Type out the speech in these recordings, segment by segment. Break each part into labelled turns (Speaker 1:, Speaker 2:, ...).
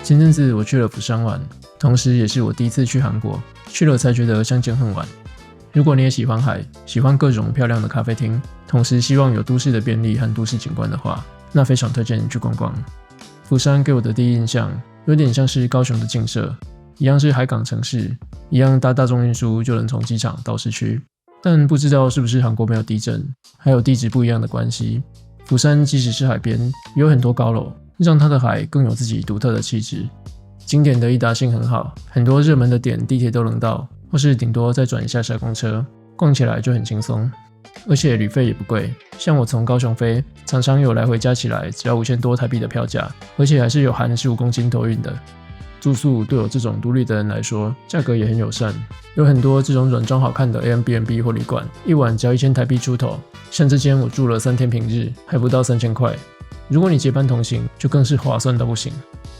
Speaker 1: 前阵子我去了釜山玩，同时也是我第一次去韩国，去了才觉得相见恨晚。如果你也喜欢海，喜欢各种漂亮的咖啡厅，同时希望有都市的便利和都市景观的话，那非常推荐你去逛逛。釜山给我的第一印象有点像是高雄的静社，一样是海港城市，一样搭大众运输就能从机场到市区。但不知道是不是韩国没有地震，还有地质不一样的关系，釜山即使是海边，也有很多高楼，让它的海更有自己独特的气质。景点的易达性很好，很多热门的点地铁都能到，或是顶多再转一下公车，逛起来就很轻松。而且旅费也不贵，像我从高雄飞，常常有来回加起来只要5000多台币的票价，而且还是有含15公斤托运的。住宿对我这种独立的人来说，价格也很友善，有很多这种软装好看的 Airbnb 或旅馆，一晚只要1000台币出头。像这间我住了3天平日，还不到3000块。如果你结伴同行，就更是划算到不行。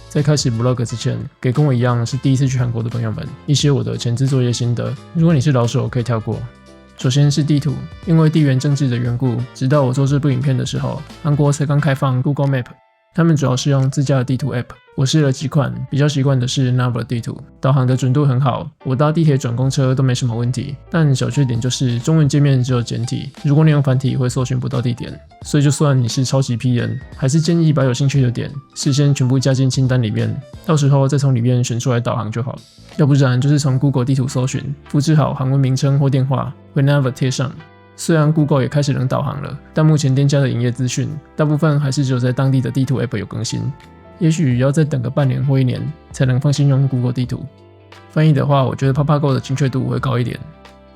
Speaker 1: 在开始 vlog 之前，给跟我一样是第一次去韩国的朋友们一些我的前置作业心得，如果你是老手可以跳过。首先是地图，因为地缘政治的缘故，直到我做这部影片的时候，韩国才刚开放 Google Map， 他们主要是用自家的地图 App， 我试了几款，比较习惯的是 Naver 地图，导航的准度很好，我搭地铁转公车都没什么问题，但小缺点就是中文界面只有简体，如果你用繁体会搜寻不到地点，所以就算你是超级 P 人，还是建议把有兴趣的点事先全部加进清单里面，到时候再从里面选出来导航就好，要不然就是从 Google 地图搜寻，复制好韩文名称或电话，回 Naver 贴上。虽然 Google 也开始能导航了，但目前店家的营业资讯大部分还是只有在当地的地图 App 有更新，也许要再等个半年或1年才能放心用 Google 地图。翻译的话，我觉得 PapaGo 的精确度会高一点。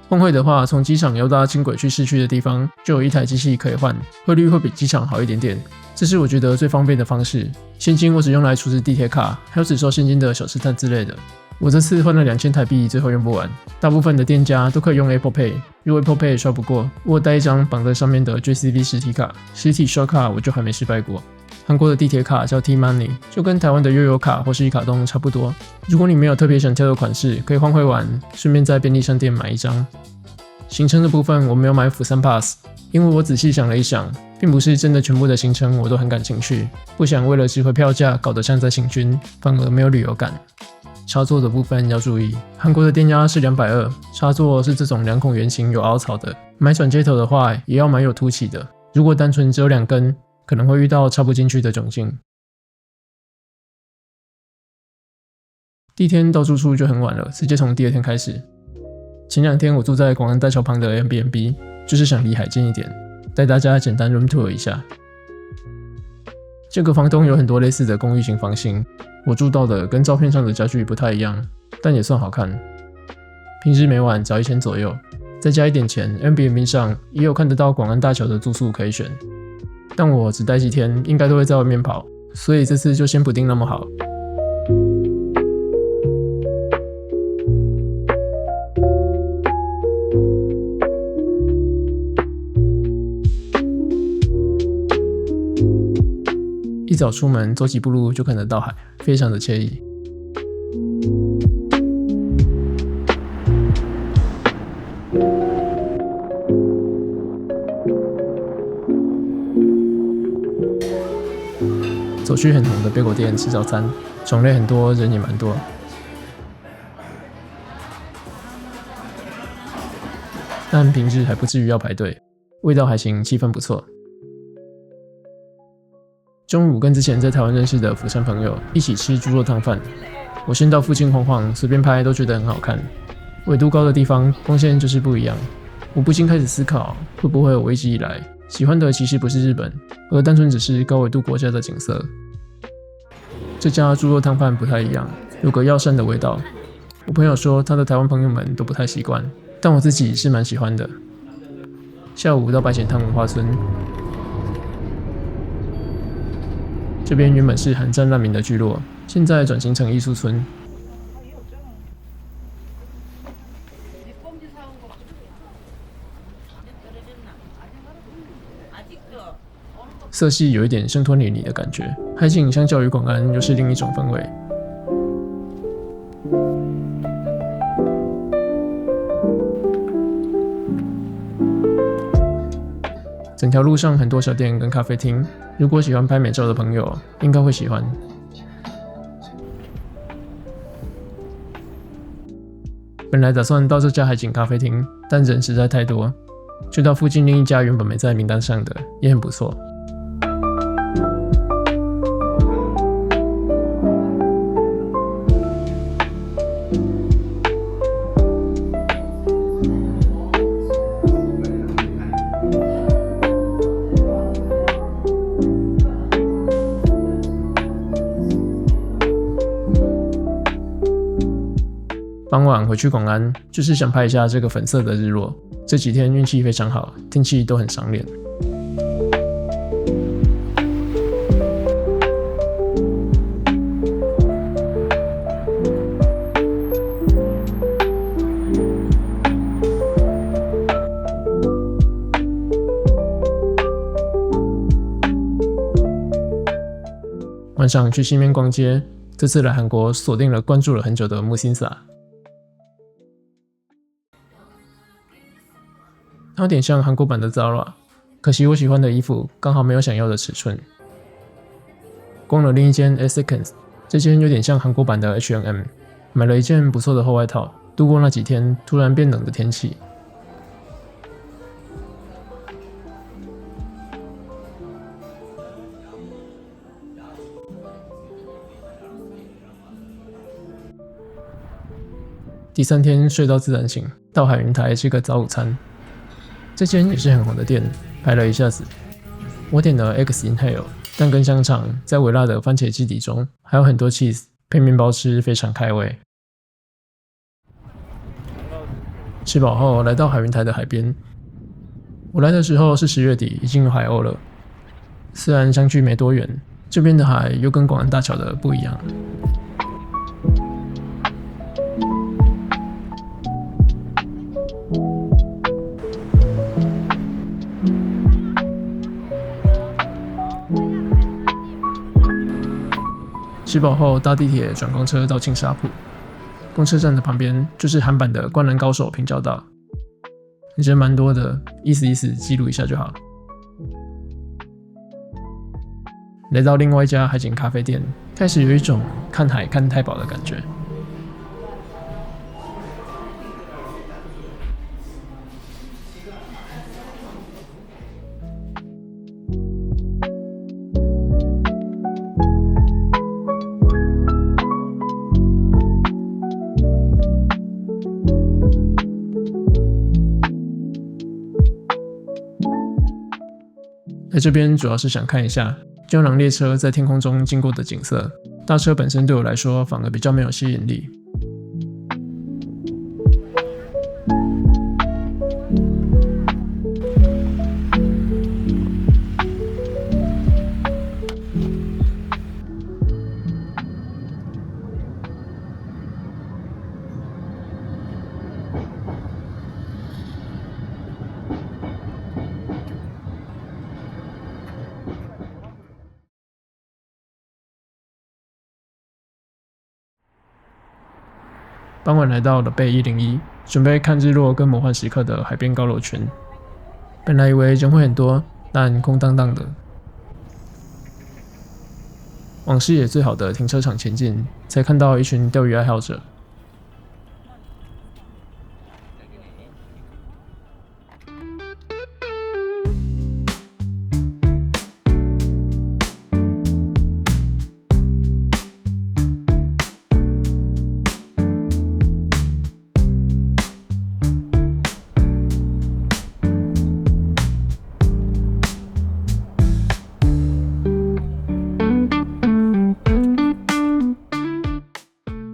Speaker 1: 换汇的话，从机场要搭轻轨去市区的地方，就有一台机器可以换，汇率会比机场好一点点，这是我觉得最方便的方式。现金我只用来储值地铁卡，还有只收现金的小吃摊之类的。我这次换了2000台币，最后用不完。大部分的店家都可以用 Apple Pay， 如果 Apple Pay 刷不过，我有带一张绑在上面的 JCB 实体卡，实体刷卡我就还没失败过。韩国的地铁卡叫 T-Money， 就跟台湾的悠游卡或是一卡通差不多。如果你没有特别想挑的款式，可以换汇完，顺便在便利商店买一张。行程的部分我没有买釜山 Pass， 因为我仔细想了一想，并不是真的全部的行程我都很感兴趣，不想为了值回票价搞得像在行军，反而没有旅游感。插座的部分要注意，韩国的电压是220，插座是这种2孔圆形有凹槽的，买转接头的话也要买有凸起的，如果单纯只有2根，可能会遇到插不进去的窘境。第一天到住处就很晚了，直接从第2天开始。前2天我住在广安大桥旁的 Airbnb， 就是想离海近一点，带大家简单 room tour 一下。这个房东有很多类似的公寓型房型，我住到的跟照片上的家具不太一样，但也算好看。平日每晚只要1000左右，再加一点钱 Airbnb 上也有看得到广安大桥的住宿可以选，但我只待几天，应该都会在外面跑，所以这次就先不定那么好。一早出门走几步路就看得到海，非常的惬意。走去很红的贝果店吃早餐，种类很多，人也蛮多。但平日还不至于要排队，味道还行，气氛不错。中午跟之前在台湾认识的釜山朋友一起吃猪肉汤饭，我先到附近晃晃，随便拍都觉得很好看。纬度高的地方光线就是不一样，我不禁开始思考，会不会我一直以来喜欢的其实不是日本，而单纯只是高纬度国家的景色。这家猪肉汤饭不太一样，有个药膳的味道。我朋友说他的台湾朋友们都不太习惯，但我自己是蛮喜欢的。下午到白浅汤文化村，这边原本是韩战难民的聚落，现在转型成艺术村。色系有一点生吞连理的感觉，海景相较于广安又是另一种氛围。整条路上很多小店跟咖啡厅，如果喜欢拍美照的朋友，应该会喜欢。本来打算到这家海景咖啡厅，但人实在太多，就到附近另一家原本没在名单上的，也很不错。傍晚回去广安，就是想拍一下这个粉色的日落。这几天运气非常好，天气都很赏脸。晚上去西面逛街，这次来韩国锁定了关注了很久的木辛萨。它有点像韩国版的 Zara， 可惜我喜欢的衣服刚好没有想要的尺寸。逛了另一间 Seconds， 这间有点像韩国版的 H&M， 买了一件不错的厚外套，度过那几天突然变冷的天气。第3天睡到自然醒，到海云台吃个早午餐。这间也是很红的店，排了一下子。我点了 X Inhale， 蛋跟香肠在微辣的番茄基底中，还有很多 cheese， 配面包吃非常开胃。吃饱后来到海云台的海边，我来的时候是10月底，已经有海鸥了。虽然相距没多远，这边的海又跟广安大桥的不一样。吃饱后搭地铁转公车到青沙浦，公车站的旁边就是韩版的《灌篮高手》平交道，人蛮多的，意思记录一下就好。来到另外一家海景咖啡店，开始有一种看海看太饱的感觉。来这边主要是想看一下胶囊列车在天空中经过的景色，大车本身对我来说反而比较没有吸引力。傍晚来到了贝101，准备看日落跟魔幻时刻的海边高楼群。本来以为人会很多，但空荡荡的。往视野最好的停车场前进，才看到一群钓鱼爱好者。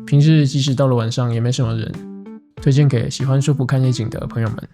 Speaker 1: 平日即使到了晚上也没什么人，推荐给喜欢舒服看夜景的朋友们。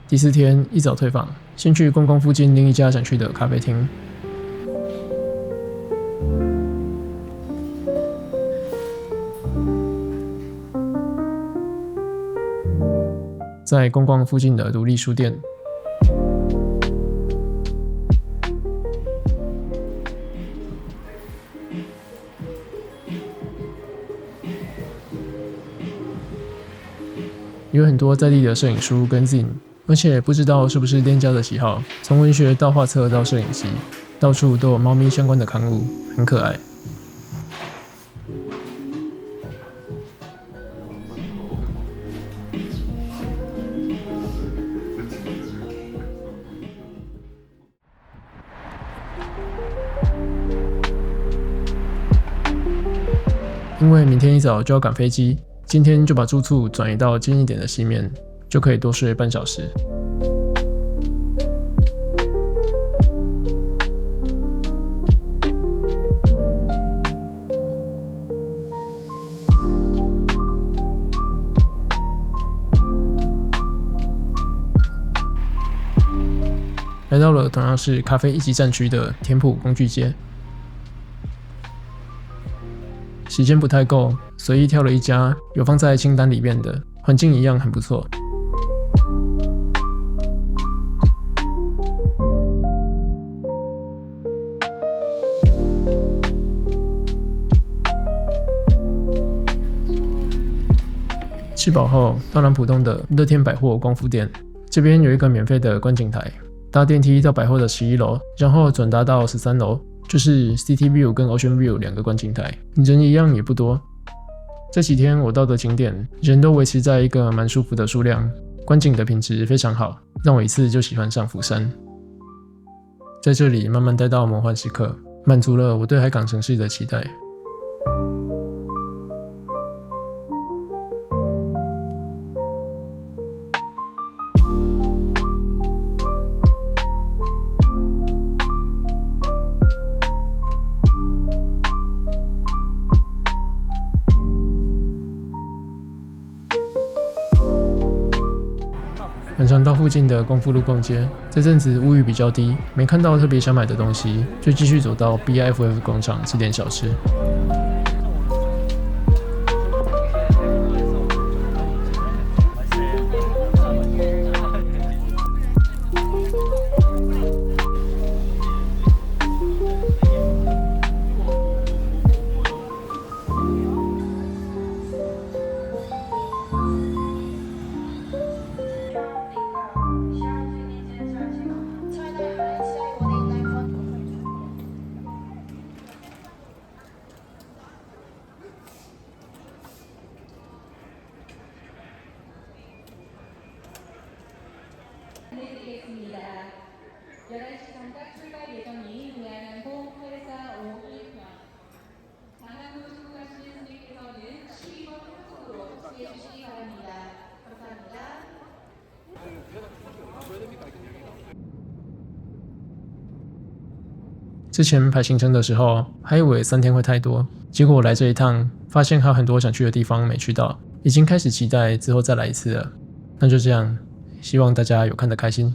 Speaker 1: 第4天一早退房，先去公馆附近另一家想去的咖啡厅。在公馆附近的独立书店，有很多在地的摄影书跟 zine， 而且不知道是不是店家的喜好，从文学到画册到摄影集，到处都有猫咪相关的刊物，很可爱。因为明天一早就要赶飞机，今天就把住处转移到近一点的西面，就可以多睡半小时。来到了同样是咖啡一级战区的田埔工具街。时间不太够，随意挑了一家有放在清单里面的，环境一样很不错。吃饱后，到南浦东的乐天百货光复店，这边有一个免费的观景台，搭电梯到百货的11楼，然后转搭到13楼。就是 City View 跟 Ocean View 2个观景台，人一样也不多。这几天我到的景点，人都维持在一个蛮舒服的数量，观景的品质非常好，让我一次就喜欢上釜山。在这里慢慢待到魔幻时刻，满足了我对海港城市的期待。晚上到附近的光复路逛街，这阵子物欲比较低，没看到特别想买的东西，就继续走到 BIFF 广场吃点小吃。
Speaker 2: 11시 정각 출발 예정인 대한항공 8사 51편 장항으로 출국하시는 승객께서는 12번 항공으로 탑승해 주시기 바랍니다. 감사합니다.
Speaker 1: 之前排行程的时候，还以为3天会太多，结果我来这一趟，发现还有很多想去的地方没去到，已经开始期待之后再来一次了。那就这样，希望大家有看得开心。